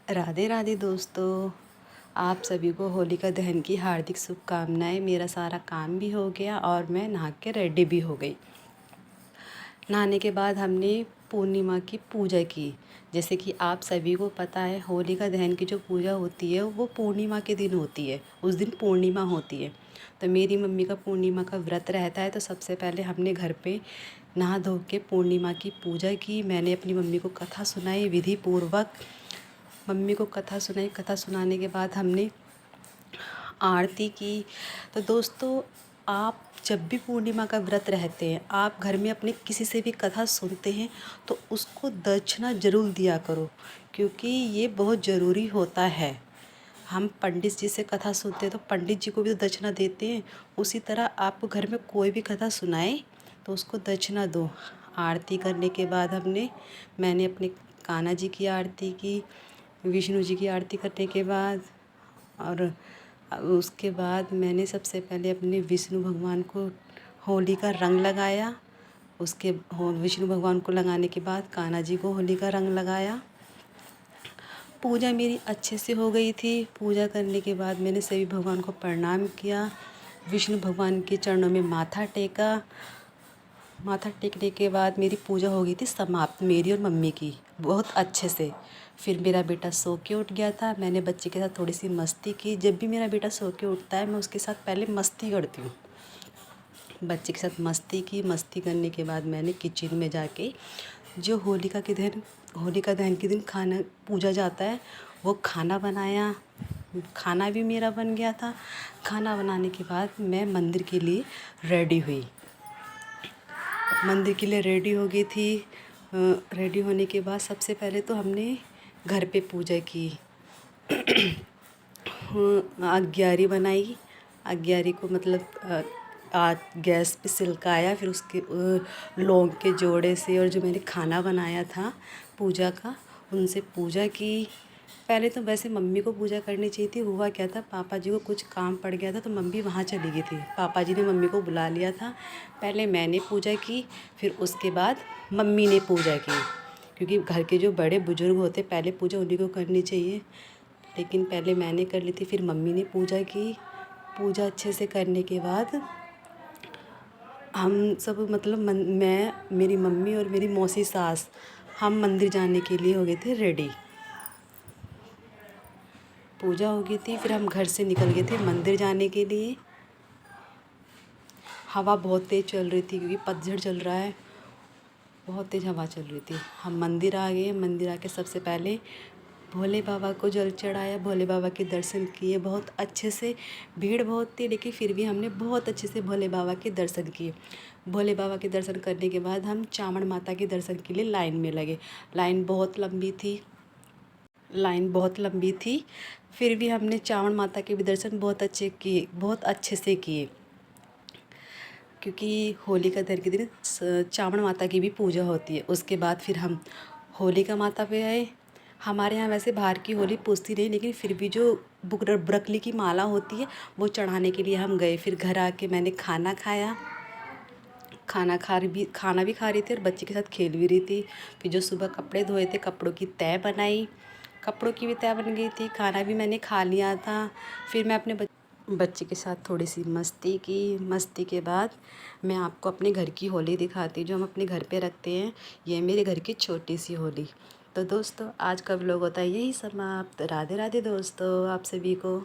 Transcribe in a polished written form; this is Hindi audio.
राधे राधे दोस्तों। आप सभी को होलिका दहन की हार्दिक शुभकामनाएं। मेरा सारा काम भी हो गया और मैं नहा के रेडी भी हो गई। नहाने के बाद हमने पूर्णिमा की पूजा की। जैसे कि आप सभी को पता है, होलिका दहन की जो पूजा होती है वो पूर्णिमा के दिन होती है। उस दिन पूर्णिमा होती है। तो मेरी मम्मी का पूर्णिमा का व्रत रहता है, तो सबसे पहले हमने घर पे नहा धो के पूर्णिमा की पूजा की। मैंने अपनी मम्मी को कथा सुनाई विधि पूर्वक। मम्मी को कथा सुनाई। कथा सुनाने के बाद हमने आरती की। तो दोस्तों, आप जब भी पूर्णिमा का व्रत रहते हैं, आप घर में अपने किसी से भी कथा सुनते हैं तो उसको दक्षिणा ज़रूर दिया करो, क्योंकि ये बहुत ज़रूरी होता है। हम पंडित जी से कथा सुनते हैं तो पंडित जी को भी तो दक्षिणा देते हैं। उसी तरह आपको घर में कोई भी कथा सुनाए तो उसको दक्षिणा दो। आरती करने के बाद मैंने अपने कान्हा जी की आरती की, विष्णु जी की आरती करने के बाद, और उसके बाद मैंने सबसे पहले अपने विष्णु भगवान को होली का रंग लगाया। विष्णु भगवान को लगाने के बाद कान्हा जी को होली का रंग लगाया। पूजा मेरी अच्छे से हो गई थी। पूजा करने के बाद मैंने सभी भगवान को प्रणाम किया। विष्णु भगवान के चरणों में माथा टेका। माथा टेकने के बाद मेरी पूजा हो गई थी समाप्त, मेरी और मम्मी की, बहुत अच्छे से। फिर मेरा बेटा सो के उठ गया था। मैंने बच्चे के साथ थोड़ी सी मस्ती की। जब भी मेरा बेटा सो के उठता है मैं उसके साथ पहले मस्ती करती हूँ। बच्चे के साथ मस्ती की। मस्ती करने के बाद मैंने किचन में जाके जो होलिका दहन के दिन खाना पूजा जाता है वो खाना बनाया। खाना भी मेरा बन गया था। खाना बनाने के बाद मैं मंदिर के लिए रेडी हुई। मंदिर के लिए रेडी हो गई थी। रेडी होने के बाद सबसे पहले तो हमने घर पे पूजा की। अग्यारी बनाई। अग्यारी को मतलब गैस पे सिलकाया। फिर उसके लौंग के जोड़े से, और जो मैंने खाना बनाया था पूजा का, उनसे पूजा की। पहले तो वैसे मम्मी को पूजा करनी चाहिए थी। हुआ क्या था, पापा जी को कुछ काम पड़ गया था तो मम्मी वहाँ चली गई थी। पापा जी ने मम्मी को बुला लिया था। पहले मैंने पूजा की, फिर उसके बाद मम्मी ने पूजा की, क्योंकि घर के जो बड़े बुजुर्ग होते पहले पूजा उन्हीं को करनी चाहिए। लेकिन पहले मैंने कर ली थी, फिर मम्मी ने पूजा की। पूजा अच्छे से करने के बाद हम सब मतलब मैं, मेरी मम्मी और मेरी मौसी सास, हम मंदिर जाने के लिए हो गए थे रेडी। पूजा हो गई थी, फिर हम घर से निकल गए थे मंदिर जाने के लिए। हवा बहुत तेज़ चल रही थी क्योंकि पतझड़ चल रहा है। बहुत तेज़ हवा चल रही थी। हम मंदिर आ गए। मंदिर आके सबसे पहले भोले बाबा को जल चढ़ाया। भोले बाबा के दर्शन किए बहुत अच्छे से। भीड़ बहुत थी लेकिन फिर भी हमने बहुत अच्छे से भोले बाबा के दर्शन किए। भोले बाबा के दर्शन करने के बाद हम चामड़ माता के दर्शन के लिए लाइन में लगे। लाइन बहुत लंबी थी। फिर भी हमने चावड़ माता के भी दर्शन बहुत अच्छे से किए, क्योंकि होलिका दहन के दिन चावड़ माता की भी पूजा होती है। उसके बाद फिर हम होलिका माता पे आए। हमारे यहाँ वैसे बाहर की होली पूजती नहीं, लेकिन फिर भी जो ब्रकली की माला होती है वो चढ़ाने के लिए हम गए। फिर घर आके मैंने खाना खाया। खाना भी खा रही थी और बच्चे के साथ खेल भी रही थी। फिर जो सुबह कपड़े धोए थे, कपड़ों की तह बनाई। कपड़ों की भी तह बन गई थी। खाना भी मैंने खा लिया था। फिर मैं अपने बच्चे के साथ थोड़ी सी मस्ती की। मस्ती के बाद मैं आपको अपने घर की होली दिखाती हूँ, जो हम अपने घर पे रखते हैं। ये मेरे घर की छोटी सी होली। तो दोस्तों, आज का व्लॉग होता है यही समाप्त। राधे राधे दोस्तों, आप सभी को।